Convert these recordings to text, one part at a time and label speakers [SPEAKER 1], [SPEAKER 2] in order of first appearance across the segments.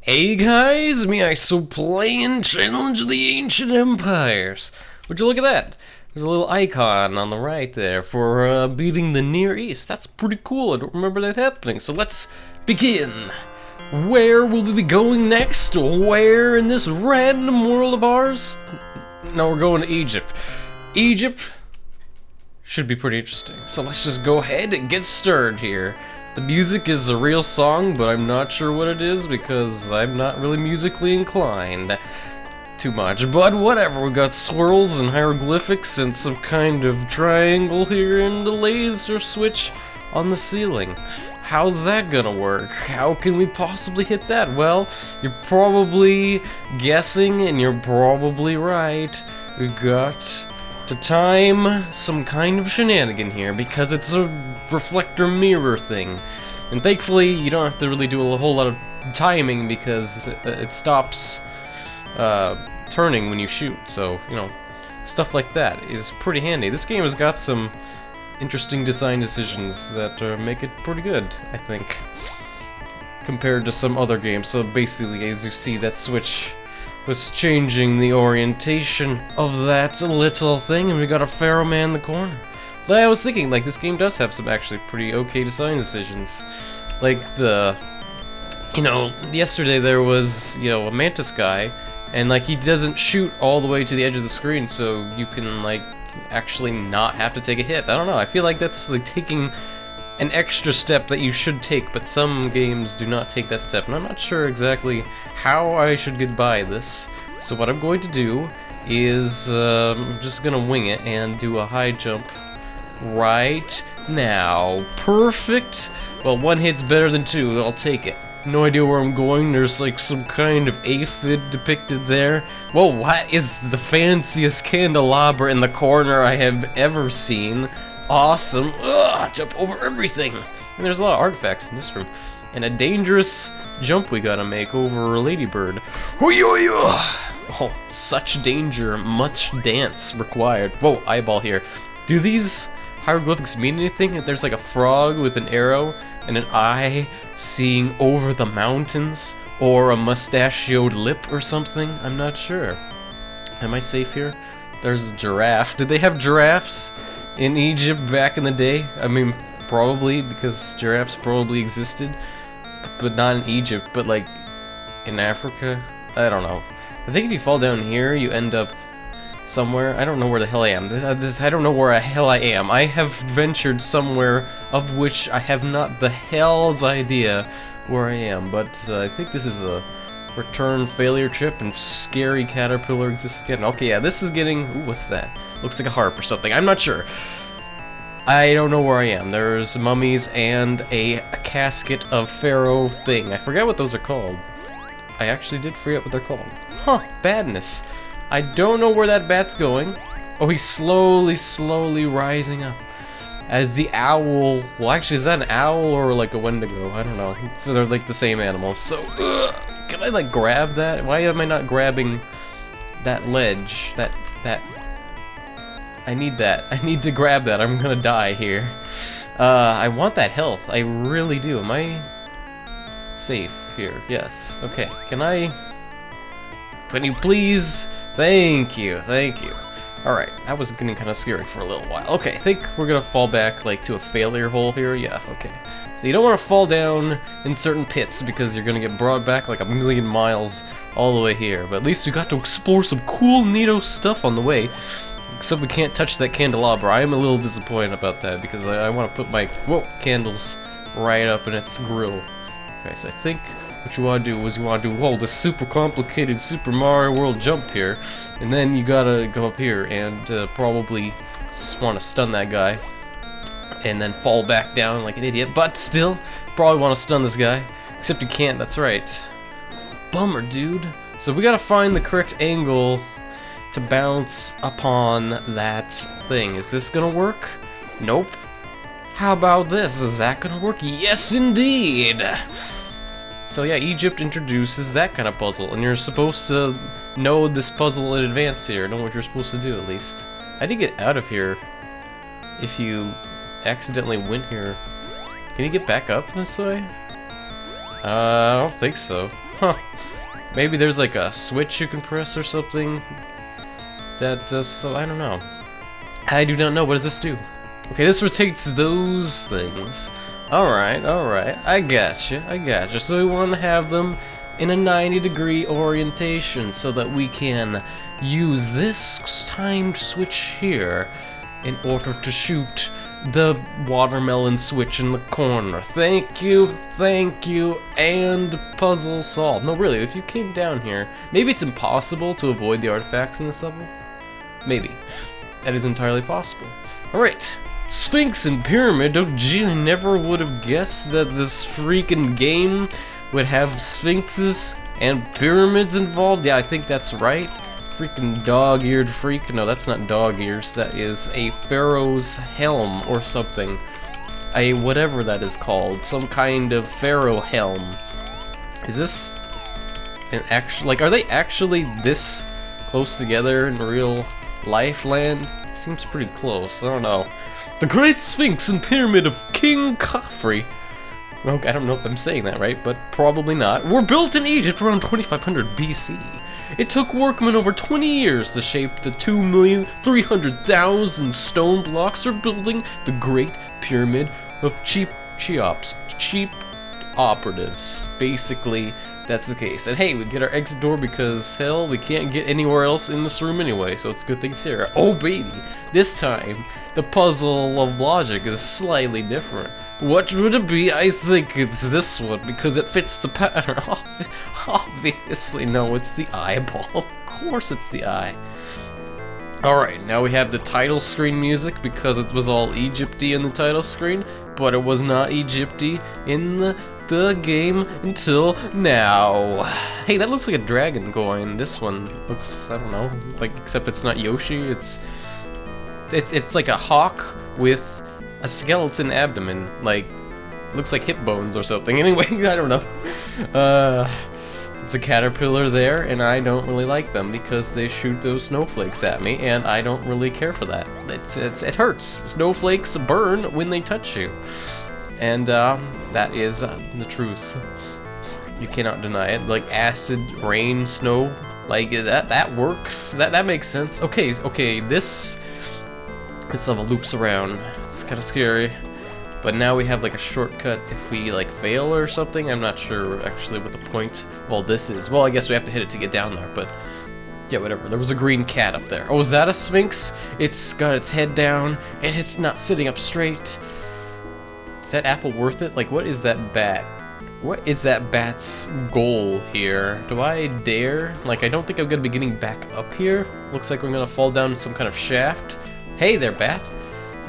[SPEAKER 1] Hey guys, me I so playing Challenge of the Ancient Empires. Would you look at that? There's a little icon on the right there for beating the Near East. That's pretty cool. I don't remember that happening. So let's begin. Where will we be going next? Where in this random world of ours? No, we're going to Egypt. Egypt should be pretty interesting. So let's just go ahead and get started here. The music is a real song, but I'm not sure what it is because I'm not really musically inclined too much. But whatever, we got swirls and hieroglyphics and some kind of triangle here and a laser switch on the ceiling. How's that gonna work? How can we possibly hit that? Well, you're probably guessing and you're probably right. We got to time some kind of shenanigan here because it's a reflector mirror thing, and thankfully you don't have to really do a whole lot of timing because it stops turning when you shoot, so you know, stuff like that is pretty handy. This game has got some interesting design decisions that make it pretty good, I think, compared to some other games. So basically, as you see, that switch was changing the orientation of that little thing, and we got a Pharaoh man in the corner. But I was thinking, like, this game does have some actually pretty okay design decisions. Like yesterday there was, a mantis guy, and like he doesn't shoot all the way to the edge of the screen, so you can like actually not have to take a hit. I don't know, I feel like that's like taking an extra step that you should take, but some games do not take that step, and I'm not sure exactly how I should get by this. So what I'm going to do is I'm just gonna wing it and do a high jump right now. Perfect. Well, one hit's better than two, I'll take it. No idea where I'm going. There's like some kind of aphid depicted there. Whoa, what is the fanciest candelabra in the corner I have ever seen? Awesome. Ugh, jump over everything. And there's a lot of artifacts in this room. And a dangerous jump we gotta make over a ladybird. Oh, such danger, much dance required. Whoa, eyeball here. Do these hieroglyphics mean anything? If there's like a frog with an arrow and an eye seeing over the mountains, or a mustachioed lip or something? I'm not sure. Am I safe here? There's a giraffe. Did they have giraffes in Egypt back in the day? I mean, probably, because giraffes probably existed, but not in Egypt, but like in Africa? I don't know. I think if you fall down here, you end up somewhere. I don't know where the hell I am. I don't know where the hell I am. I have ventured somewhere of which I have not the hell's idea where I am, but I think this is a return failure trip and scary caterpillar exists again. Okay, yeah, this is getting... Ooh, what's that? Looks like a harp or something. I'm not sure. I don't know where I am. There's mummies and a casket of pharaoh thing. I forget what those are called. I actually did forget what they're called. Huh, badness. I don't know where that bat's going. Oh, he's slowly rising up. As the owl... Well, actually, is that an owl or like a wendigo? I don't know. They're like the same animal. So, can I like grab that? Why am I not grabbing that ledge? That... I need that. I need to grab that. I'm gonna die here. I want that health. I really do. Am I safe here? Yes. Okay. Can you please... Thank you. Alright, that was getting kind of scary for a little while. Okay, I think we're gonna fall back, like, to a failure hole here. Yeah, okay. So you don't want to fall down in certain pits because you're gonna get brought back like a million miles all the way here. But at least we got to explore some cool, neato stuff on the way. Except we can't touch that candelabra. I am a little disappointed about that because I want to put my, candles right up in its grill. Okay, so I think... what you want to do is you want to do, this super complicated Super Mario World jump here, and then you gotta go up here and probably want to stun that guy, and then fall back down like an idiot, but still, probably want to stun this guy, except you can't, that's right. Bummer, dude. So we gotta find the correct angle to bounce upon that thing. Is this gonna work? Nope. How about this? Is that gonna work? Yes, indeed! So yeah, Egypt introduces that kind of puzzle, and you're supposed to know this puzzle in advance here, know what you're supposed to do at least. How do you get out of here if you accidentally went here? Can you get back up this way? I don't think so. Huh. Maybe there's like a switch you can press or something that does so. I don't know. I do not know. What does this do? Okay, this rotates those things. Alright, I gotcha. So we want to have them in a 90-degree orientation so that we can use this timed switch here in order to shoot the watermelon switch in the corner. Thank you, and puzzle solved. No, really, if you came down here, maybe it's impossible to avoid the artifacts in this level? Maybe. That is entirely possible. Alright. Sphinx and Pyramid. Oh gee, I never would have guessed that this freaking game would have sphinxes and pyramids involved. Yeah, I think that's right. Freaking dog-eared freak. No, that's not dog ears. That is a pharaoh's helm or something. A whatever that is called. Some kind of pharaoh helm. Is this an actual... Like, are they actually this close together in real life land? It seems pretty close. I don't know. The Great Sphinx and Pyramid of King Khafre. Okay, I don't know if I'm saying that right, but probably not. Were built in Egypt around 2500 BC. It took workmen over 20 years to shape the 2,300,000 stone blocks for building the Great Pyramid of Cheops. Cheap operatives. Basically, that's the case. And hey, we get our exit door because, hell, we can't get anywhere else in this room anyway, so it's good things here. Oh, baby! This time, the puzzle of logic is slightly different. What would it be? I think it's this one, because it fits the pattern. Obviously, no, it's the eyeball. Of course it's the eye. Alright, now we have the title screen music, because it was all Egypty in the title screen, but it was not Egypty in the game until now. Hey, that looks like a dragon going. This one looks, I don't know, like, except it's not Yoshi, it's like a hawk with a skeleton abdomen, like, looks like hip bones or something. Anyway, I don't know. There's a caterpillar there, and I don't really like them because they shoot those snowflakes at me, and I don't really care for that. It hurts. Snowflakes burn when they touch you, and that is the truth. You cannot deny it. Like acid, rain, snow, like that works. That makes sense. Okay, this level loops around. It's kind of scary, but now we have like a shortcut if we like fail or something. I'm not sure actually what the point. Well, this is. Well, I guess we have to hit it to get down there, but yeah, whatever. There was a green cat up there. Oh, is that a sphinx? It's got its head down and it's not sitting up straight. Is that apple worth it? Like, what is that bat? What is that bat's goal here? Do I dare? Like, I don't think I'm gonna be getting back up here. Looks like we're gonna fall down some kind of shaft. Hey there, bat.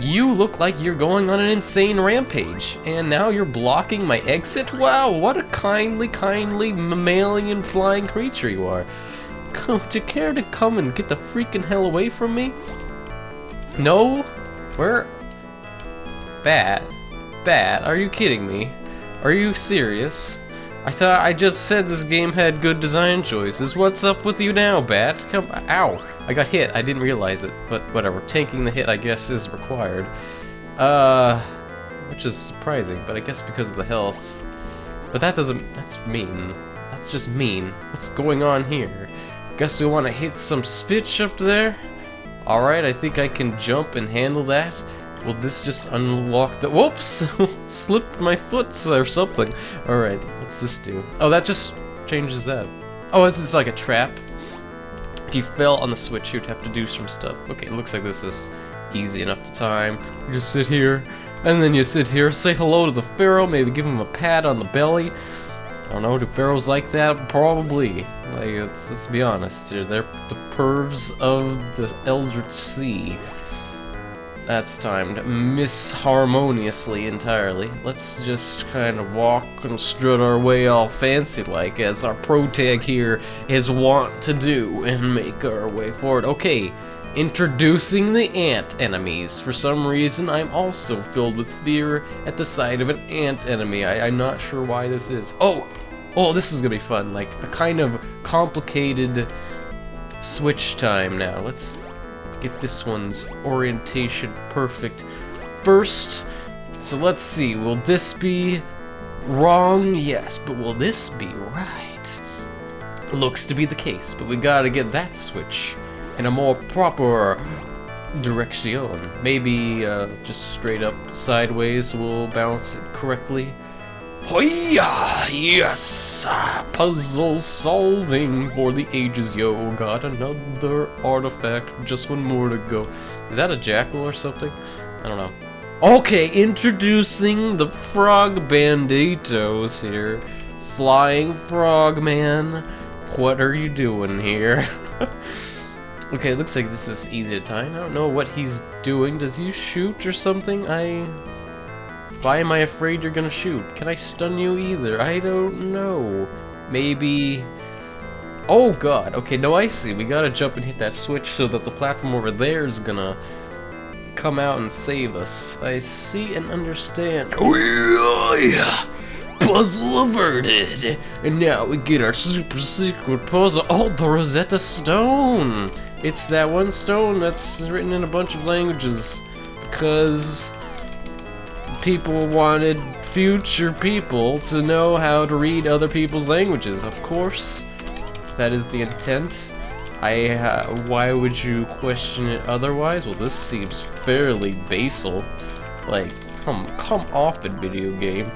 [SPEAKER 1] You look like you're going on an insane rampage, and now you're blocking my exit? Wow, what a kindly mammalian flying creature you are. Would you care to come and get the freaking hell away from me? No? Where? Bat? Bat? Are you kidding me? Are you serious? I thought I just said this game had good design choices. What's up with you now, Bat? Come, ow. I got hit. I didn't realize it, but whatever. Tanking the hit, I guess, is required. Which is surprising, but I guess because of the health. But that doesn't... that's mean. That's just mean. What's going on here? Guess we want to hit some switch up there? Alright, I think I can jump and handle that. Will this just unlock the... whoops! Slipped my foot or something. Alright, what's this do? Oh, that just changes that. Oh, is this like a trap? If you fell on the switch, you'd have to do some stuff. Okay, it looks like this is easy enough to time. You just sit here, and then you sit here, say hello to the pharaoh, maybe give him a pat on the belly. I don't know, do pharaohs like that? Probably. Like, let's be honest here, they're the pervs of the Eldritch Sea. That's timed misharmoniously entirely. Let's just kind of walk and strut our way all fancy-like, as our protag here is wont to do, and make our way forward. Okay, introducing the ant enemies. For some reason, I'm also filled with fear at the sight of an ant enemy. I'm not sure why this is. Oh, this is gonna be fun. Like, a kind of complicated switch time now. Let's get this one's orientation perfect first. So let's see, will this be wrong? Yes, but will this be right? Looks to be the case, but we gotta get that switch in a more proper direction. Maybe just straight up sideways will bounce it correctly. Hoya! Yes! Puzzle solving for the ages, yo. Got another artifact, just one more to go. Is that a jackal or something? I don't know. Okay, introducing the frog banditos here. Flying frogman. What are you doing here? Okay, looks like this is easy to time. I don't know what he's doing. Does he shoot or something? Why am I afraid you're gonna shoot? Can I stun you either? I don't know. Maybe... Oh god, okay, no, I see. We gotta jump and hit that switch so that the platform over there is gonna come out and save us. I see and understand. Puzzle averted! And now we get our super secret puzzle. Oh, the Rosetta Stone! It's that one stone that's written in a bunch of languages. Because people wanted future people to know how to read other people's languages. Of course, that is the intent. Why would you question it otherwise? Well, this seems fairly basal. Like, come off it, video game.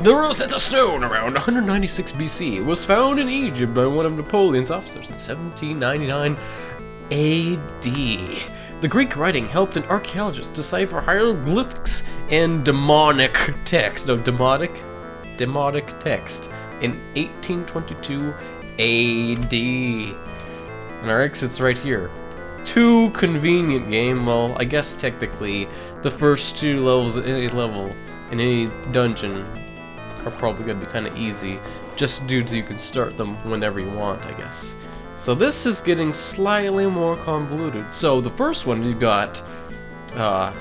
[SPEAKER 1] The Rosetta Stone, around 196 BC, was found in Egypt by one of Napoleon's officers in 1799 AD. The Greek writing helped an archaeologist decipher hieroglyphics and demonic text. No, demotic text in 1822 AD. And our exit's right here. Too convenient, game. Well, I guess technically the first 2 levels in any level, in any dungeon, are probably going to be kind of easy, just due to you can start them whenever you want, I guess. So this is getting slightly more convoluted. So the first one you got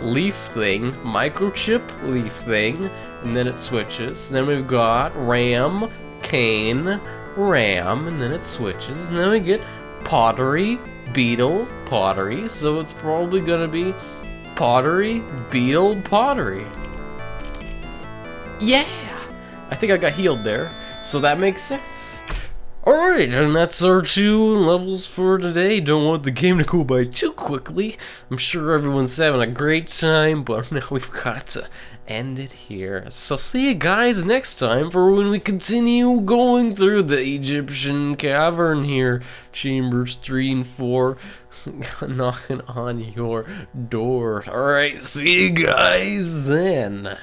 [SPEAKER 1] leaf thing, microchip leaf thing, and then it switches. Then we've got ram, cane, ram, and then it switches. And then we get pottery, beetle, pottery. So it's probably gonna be pottery, beetle, pottery. Yeah! I think I got healed there, so that makes sense. Alright, and that's our 2 levels for today. Don't want the game to go by too quickly. I'm sure everyone's having a great time, but now we've got to end it here. So see you guys next time for when we continue going through the Egyptian cavern here. Chambers 3 and 4 knocking on your door. Alright, see you guys then.